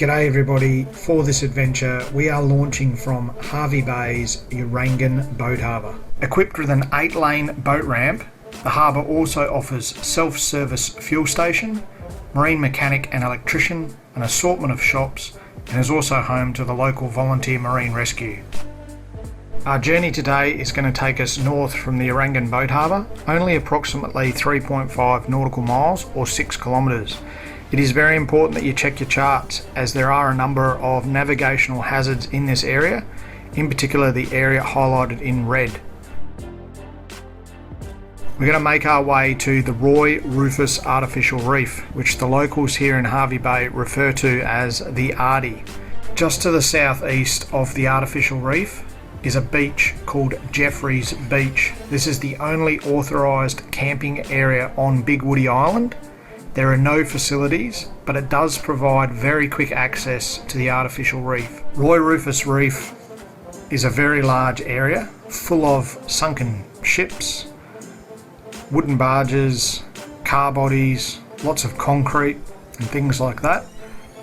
G'day everybody. For this adventure we are launching from Hervey Bay's Urangan boat harbour. Equipped with an 8-lane boat ramp, the harbour also offers self-service fuel station, marine mechanic and electrician, an assortment of shops, and is also home to the local volunteer marine rescue. Our journey today is going to take us north from the Urangan boat harbour, only approximately 3.5 nautical miles or 6 kilometres. It is very important that you check your charts, as there are a number of navigational hazards in this area, in particular the area highlighted in red. We're going to make our way to the Rufus Artificial Reef, which the locals here in Hervey Bay refer to as the Artie. Just to the southeast of the artificial reef is a beach called Jeffreys Beach. This is the only authorised camping area on Big Woody Island. There are no facilities, but it does provide very quick access to the artificial reef. Rufus Reef is a very large area full of sunken ships, wooden barges, car bodies, lots of concrete and things like that.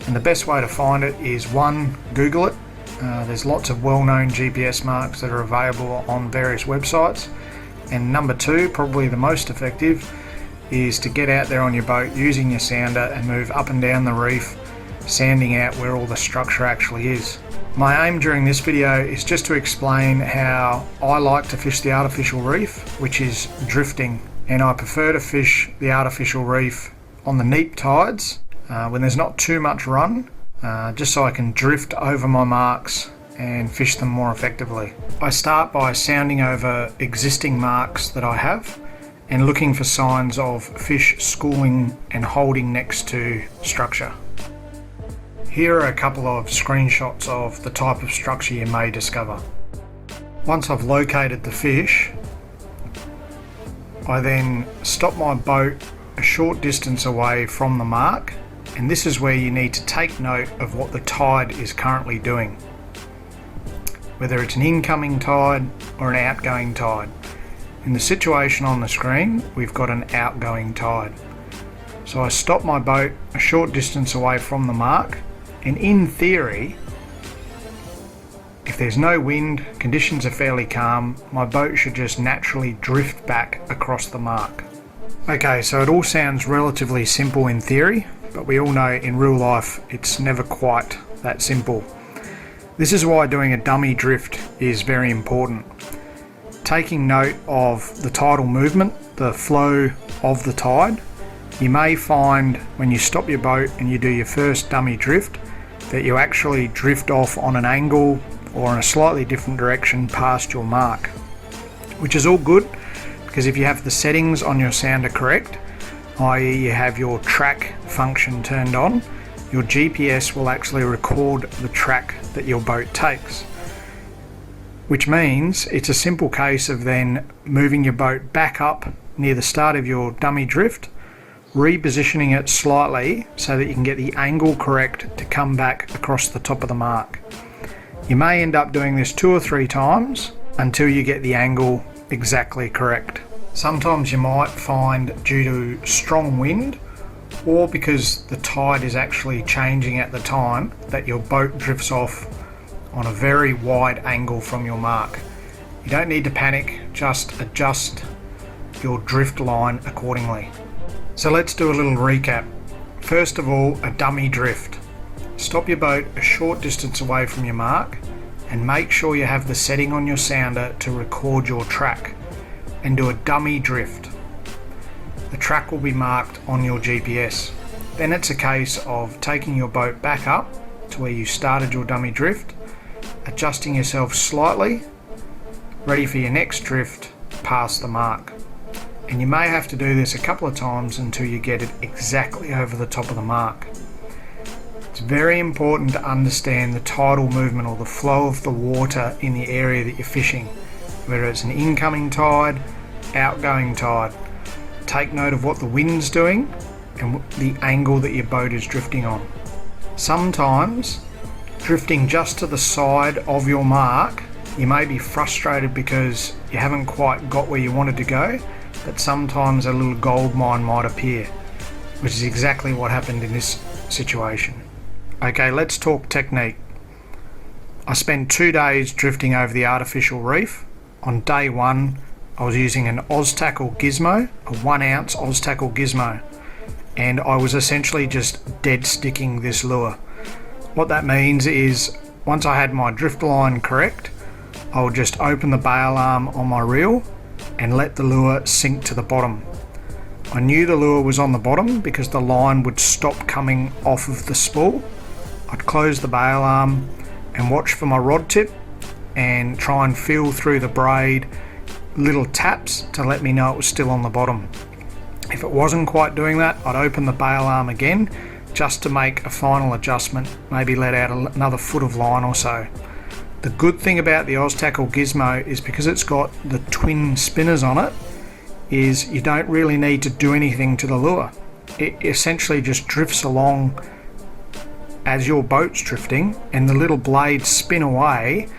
And the best way to find it is, one, Google it. There's lots of well-known GPS marks that are available on various websites. And number two, probably the most effective, is to get out there on your boat using your sounder and move up and down the reef, sanding out where all the structure actually is. My aim during this video is just to explain how I like to fish the artificial reef, which is drifting, and I prefer to fish the artificial reef on the neap tides when there's not too much run, just so I can drift over my marks and fish them more effectively. I start by sounding over existing marks that I have and looking for signs of fish schooling and holding next to structure. Here are a couple of screenshots of the type of structure you may discover. Once I've located the fish, I then stop my boat a short distance away from the mark, and this is where you need to take note of what the tide is currently doing, whether it's an incoming tide or an outgoing tide. In the situation on the screen, we've got an outgoing tide. So I stop my boat a short distance away from the mark, and in theory, if there's no wind, conditions are fairly calm, my boat should just naturally drift back across the mark. Okay, so it all sounds relatively simple in theory, but we all know in real life it's never quite that simple. This is why doing a dummy drift is very important. Taking note of the tidal movement, the flow of the tide. You may find when you stop your boat and you do your first dummy drift that you actually drift off on an angle or in a slightly different direction past your mark, which is all good, because if you have the settings on your sounder correct, i.e. you have your track function turned on, your GPS will actually record the track that your boat takes. Which means it's a simple case of then moving your boat back up near the start of your dummy drift, repositioning it slightly so that you can get the angle correct to come back across the top of the mark. You may end up doing this 2 or 3 times until you get the angle exactly correct. Sometimes you might find, due to strong wind or because the tide is actually changing at the time, that your boat drifts off on a very wide angle from your mark. You don't need to panic, just adjust your drift line accordingly. So let's do a little recap. First of all, a dummy drift. Stop your boat a short distance away from your mark and make sure you have the setting on your sounder to record your track, and do a dummy drift. The track will be marked on your GPS. Then it's a case of taking your boat back up to where you started your dummy drift, adjusting yourself slightly, ready for your next drift past the mark. And you may have to do this a couple of times until you get it exactly over the top of the mark. It's very important to understand the tidal movement or the flow of the water in the area that you're fishing, whether it's an incoming tide, outgoing tide. Take note of what the wind's doing and the angle that your boat is drifting on. Sometimes drifting just to the side of your mark, you may be frustrated because you haven't quite got where you wanted to go, but sometimes a little gold mine might appear, which is exactly what happened in this situation. Okay, let's talk technique. I spent 2 days drifting over the artificial reef. On day 1, I was using an Oz Tackle gizmo, a 1 ounce Oz Tackle gizmo, and I was essentially just dead sticking this lure. What that means is, once I had my drift line correct, I would just open the bail arm on my reel and let the lure sink to the bottom. I knew the lure was on the bottom because the line would stop coming off of the spool. I'd close the bail arm and watch for my rod tip and try and feel through the braid little taps to let me know it was still on the bottom. If it wasn't quite doing that, I'd open the bail arm again just to make a final adjustment, maybe let out another foot of line or so. The good thing about the Oz Tackle gizmo is because it's got the twin spinners on it, is you don't really need to do anything to the lure. It essentially just drifts along as your boat's drifting, and the little blades spin away,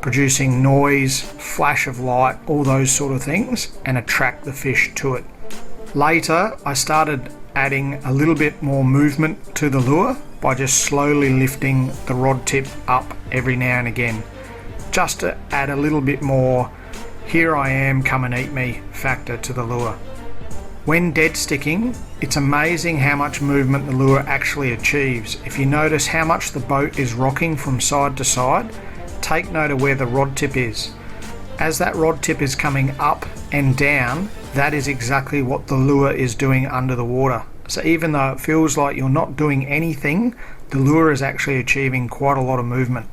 producing noise, flash of light, all those sort of things, and attract the fish to it. Later, I started adding a little bit more movement to the lure by just slowly lifting the rod tip up every now and again, just to add a little bit more "here I am, come and eat me" factor to the lure. When dead sticking, it's amazing how much movement the lure actually achieves. If you notice how much the boat is rocking from side to side, take note of where the rod tip is. As that rod tip is coming up and down, that is exactly what the lure is doing under the water. So even though it feels like you're not doing anything, the lure is actually achieving quite a lot of movement.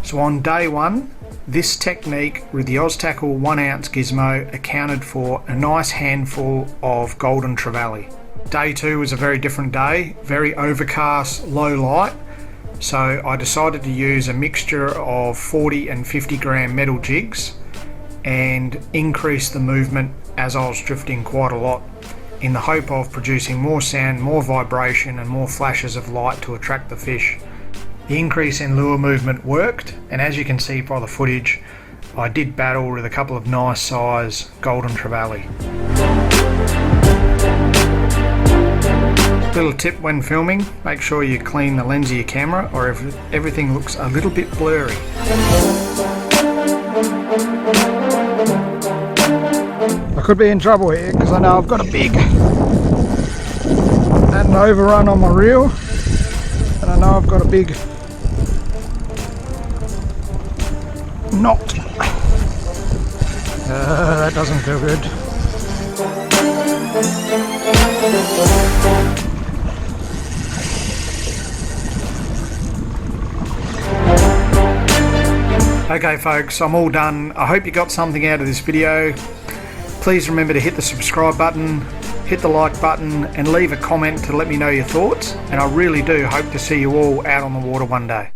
So on day 1, this technique with the Oz Tackle 1 ounce gizmo accounted for a nice handful of golden trevally. Day 2 was a very different day, very overcast, low light. So I decided to use a mixture of 40 and 50 gram metal jigs and increase the movement as I was drifting quite a lot, in the hope of producing more sound, more vibration and more flashes of light to attract the fish. The increase in lure movement worked, and as you can see by the footage, I did battle with a couple of nice size golden trevally. Little tip when filming, make sure you clean the lens of your camera or everything looks a little bit blurry. I could be in trouble here because I know I've got an overrun on my reel, and I know I've got a big knot. That doesn't feel good. Okay folks, I'm all done. I hope you got something out of this video. Please remember to hit the subscribe button, hit the like button and leave a comment to let me know your thoughts, and I really do hope to see you all out on the water one day.